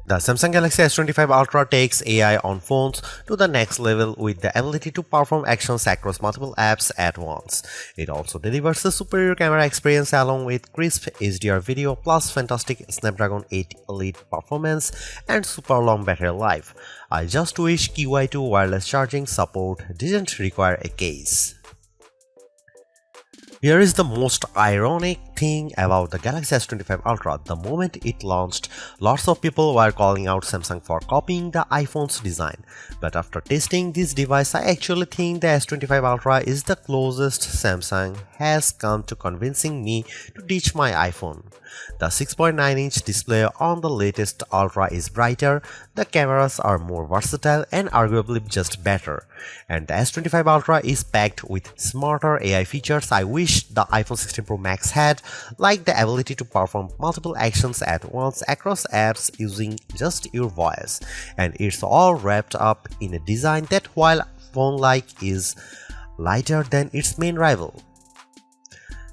The Samsung Galaxy S25 Ultra takes AI on phones to the next level with the ability to perform actions across multiple apps at once. It also delivers a superior camera experience along with crisp HDR video plus fantastic Snapdragon 8 Elite performance and super long battery life. I just wish QI2 wireless charging support didn't require a case. Here is the most ironic thing about the Galaxy S25 Ultra. The moment it launched, lots of people were calling out Samsung for copying the iPhone's design. But after testing this device, I actually think the S25 Ultra is the closest Samsung has come to convincing me to ditch my iPhone. The 6.9-inch display on the latest Ultra is brighter, the cameras are more versatile and arguably just better. And the S25 Ultra is packed with smarter AI features I wish the iPhone 16 Pro Max had, like the ability to perform multiple actions at once across apps using just your voice. And it's all wrapped up in a design that, while phone-like, is lighter than its main rival.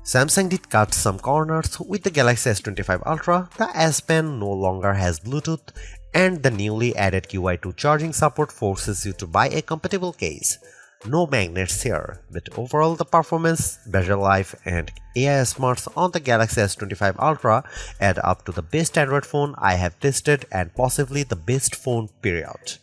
Samsung did cut some corners with the Galaxy S25 Ultra. The S Pen no longer has Bluetooth, and the newly added QI2 charging support forces you to buy a compatible case. No magnets here, but overall the performance, battery life and AI smarts on the Galaxy S25 Ultra add up to the best Android phone I have tested and possibly the best phone period.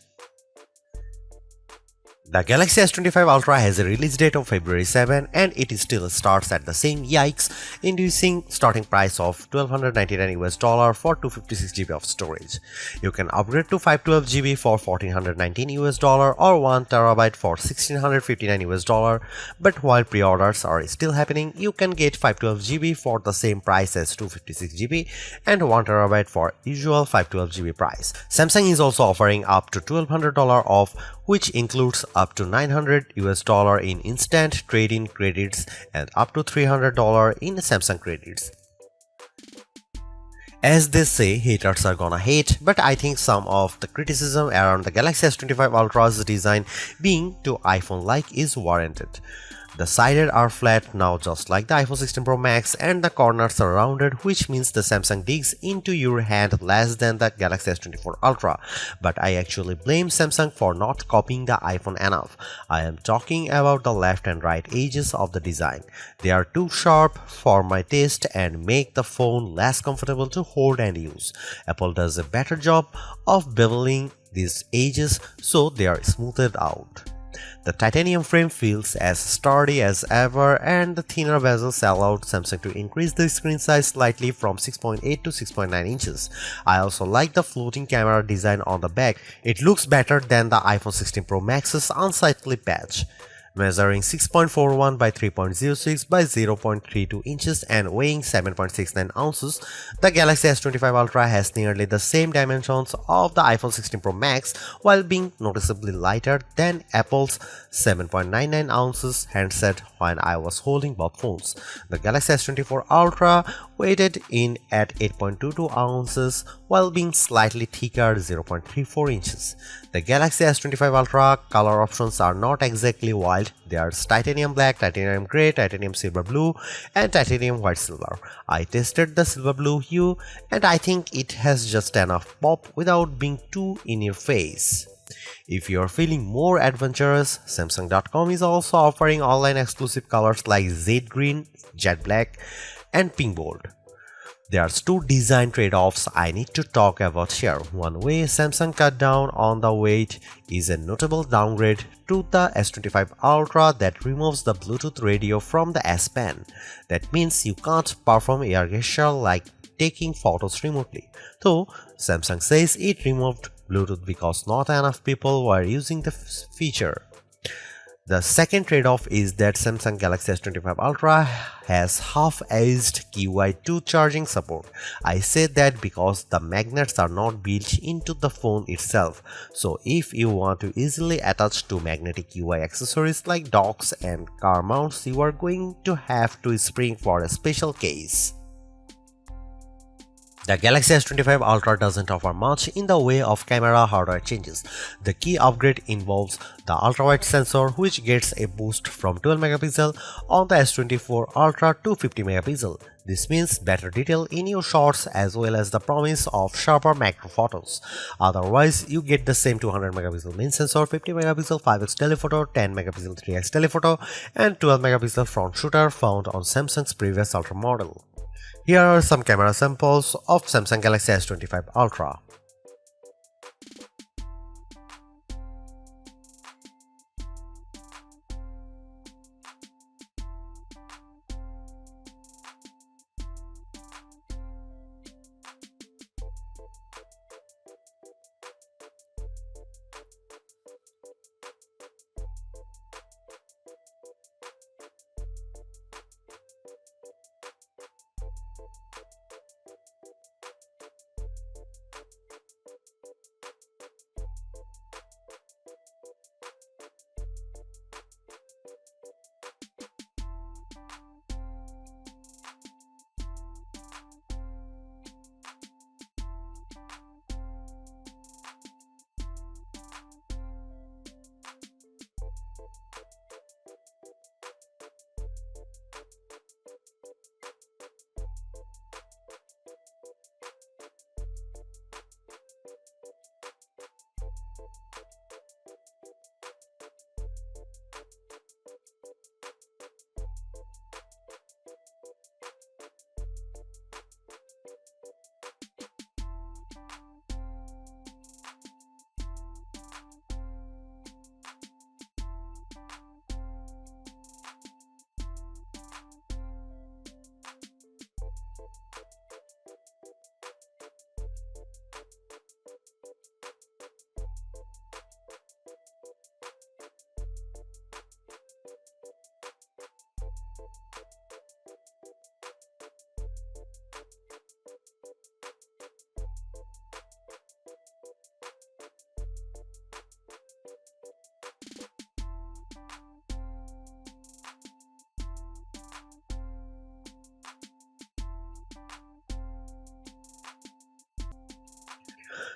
The Galaxy S25 Ultra has a release date of February 7 and it still starts at the same yikes-inducing starting price of $1,299 for 256GB of storage. You can upgrade to 512GB for $1,419 or 1TB for $1,659, but while pre-orders are still happening, you can get 512GB for the same price as 256GB and 1TB for usual 512GB price. Samsung is also offering up to $1,200 off, which includes up to $900 in instant trade-in credits and up to $300 in Samsung credits. As they say, haters are gonna hate, but I think some of the criticism around the Galaxy S25 Ultra's design being too iPhone-like is warranted. The sides are flat now just like the iPhone 16 Pro Max and the corners are rounded, which means the Samsung digs into your hand less than the Galaxy S24 Ultra. But I actually blame Samsung for not copying the iPhone enough. I am talking about the left and right edges of the design. They are too sharp for my taste and make the phone less comfortable to hold and use. Apple does a better job of beveling these edges so they are smoothed out. The titanium frame feels as sturdy as ever and the thinner bezels allowed Samsung to increase the screen size slightly from 6.8 to 6.9 inches. I also like the floating camera design on the back. It looks better than the iPhone 16 Pro Max's unsightly patch. Measuring 6.41 by 3.06 by 0.32 inches and weighing 7.69 ounces, the Galaxy S25 Ultra has nearly the same dimensions of the iPhone 16 Pro Max while being noticeably lighter than Apple's 7.99 ounces handset when I was holding both phones. The Galaxy S24 Ultra weighted in at 8.22 ounces while being slightly thicker 0.34 inches. The Galaxy S25 Ultra color options are not exactly wild. They are titanium black, titanium grey, titanium silver blue and titanium white silver. I tested the silver blue hue and I think it has just enough pop without being too in your face. If you are feeling more adventurous, Samsung.com is also offering online exclusive colors like Jade Green, Jet Black and Pink Gold. There's two design trade-offs I need to talk about here. One way Samsung cut down on the weight is a notable downgrade to the S25 Ultra that removes the Bluetooth radio from the S Pen. That means you can't perform air gesture like taking photos remotely. Though Samsung says it removed Bluetooth because not enough people were using the feature. The second trade-off is that Samsung Galaxy S25 Ultra has half-aged QI2 charging support. I say that because the magnets are not built into the phone itself. So if you want to easily attach to magnetic UI accessories like docks and car mounts, you are going to have to spring for a special case. The Galaxy S25 Ultra doesn't offer much in the way of camera hardware changes. The key upgrade involves the ultra-wide sensor, which gets a boost from 12 megapixel on the S24 Ultra to 50 megapixel. This means better detail in your shots as well as the promise of sharper macro photos. Otherwise, you get the same 200 megapixel main sensor, 50 megapixel 5x telephoto, 10 megapixel 3x telephoto, and 12 megapixel front shooter found on Samsung's previous Ultra model. Here are some camera samples of Samsung Galaxy S25 Ultra.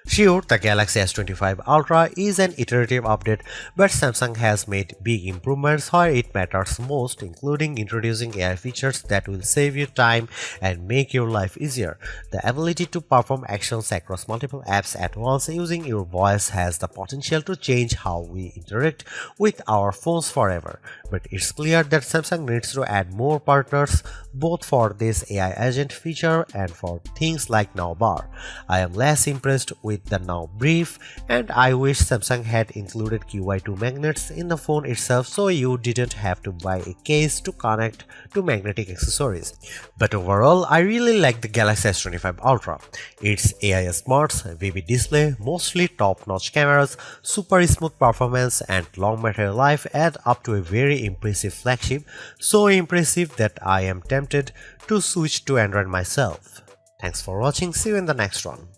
Sure, the Galaxy S25 Ultra is an iterative update, but Samsung has made big improvements where it matters most, including introducing AI features that will save you time and make your life easier. The ability to perform actions across multiple apps at once using your voice has the potential to change how we interact with our phones forever. But it's clear that Samsung needs to add more partners both for this AI agent feature and for things like Now Bar. I am less impressed with the Now Brief, and I wish Samsung had included QI2 magnets in the phone itself so you didn't have to buy a case to connect to magnetic accessories. But overall, I really like the Galaxy S25 Ultra. Its AI smarts, vivid display, mostly top-notch cameras, super smooth performance, and long battery life add up to a very impressive flagship, so impressive that I am tempted to switch to Android myself. Thanks for watching, see you in the next one.